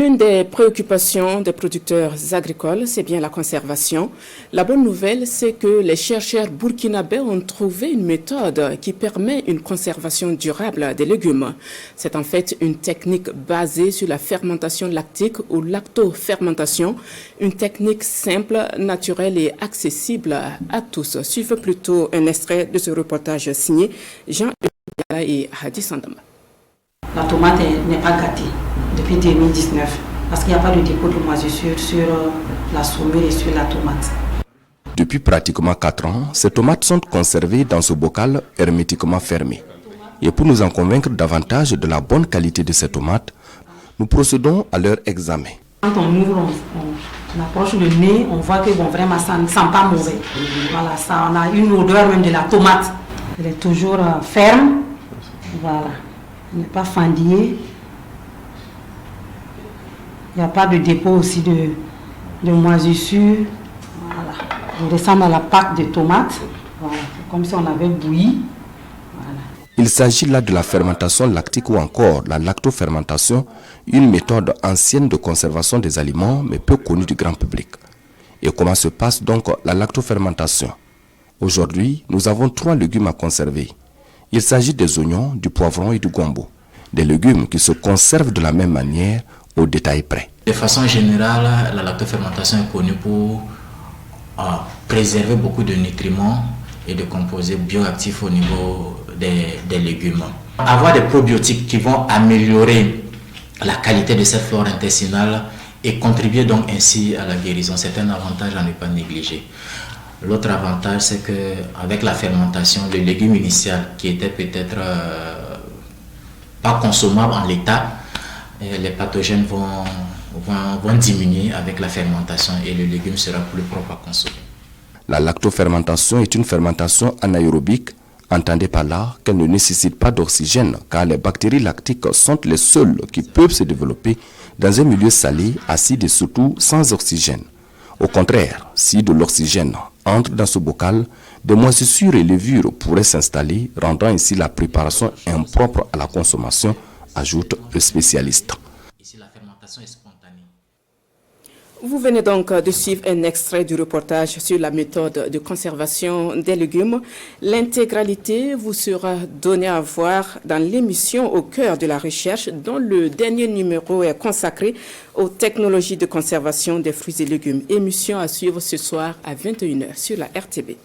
Une des préoccupations des producteurs agricoles, c'est bien la conservation. La bonne nouvelle, c'est que les chercheurs burkinabés ont trouvé une méthode qui permet une conservation durable des légumes. C'est en fait une technique basée sur la fermentation lactique ou lactofermentation, une technique simple, naturelle et accessible à tous. Suivez plutôt un extrait de ce reportage signé Jean et Hadi Sandama. La tomate n'est pas gâtée depuis 2019 parce qu'il n'y a pas de dépôt de moisissure sur la saumure et sur la tomate. Depuis pratiquement 4 ans, ces tomates sont conservées dans ce bocal hermétiquement fermé. Et pour nous en convaincre davantage de la bonne qualité de ces tomates, nous procédons à leur examen. Quand on ouvre, on approche le nez, on voit que vraiment ça ne sent pas mauvais. Voilà, ça, on a une odeur même de la tomate. Elle est toujours ferme. Voilà. Elle n'est pas fendillée. Il n'y a pas de dépôt aussi de moisissure. Voilà. Il ressemble à la pâte de tomate. Voilà. Comme si on avait bouilli. Voilà. Il s'agit là de la fermentation lactique ou encore la lactofermentation, une méthode ancienne de conservation des aliments mais peu connue du grand public. Et comment se passe donc la lactofermentation? Aujourd'hui, nous avons 3 légumes à conserver. Il s'agit des oignons, du poivron et du gombo. Des légumes qui se conservent de la même manière au détail près. De façon générale, la lactofermentation est connue pour préserver beaucoup de nutriments et de composés bioactifs au niveau des légumes. Avoir des probiotiques qui vont améliorer la qualité de cette flore intestinale et contribuer donc ainsi à la guérison, c'est un avantage à ne pas négliger. L'autre avantage, c'est qu'avec la fermentation, le légume initial qui était peut-être pas consommable en l'état, les pathogènes vont diminuer avec la fermentation et le légume sera plus propre à consommer. La lactofermentation est une fermentation anaérobique. Entendez par là qu'elle ne nécessite pas d'oxygène car les bactéries lactiques sont les seules qui peuvent se développer dans un milieu salé, acide et surtout sans oxygène. Au contraire, si de l'oxygène entre dans ce bocal, des moisissures et levures pourraient s'installer, rendant ainsi la préparation impropre à la consommation, ajoute le spécialiste. Ici, la fermentation est spontanée. Vous venez donc de suivre un extrait du reportage sur la méthode de conservation des légumes. L'intégralité vous sera donnée à voir dans l'émission Au cœur de la recherche, dont le dernier numéro est consacré aux technologies de conservation des fruits et légumes. Émission à suivre ce soir à 21h sur la RTB.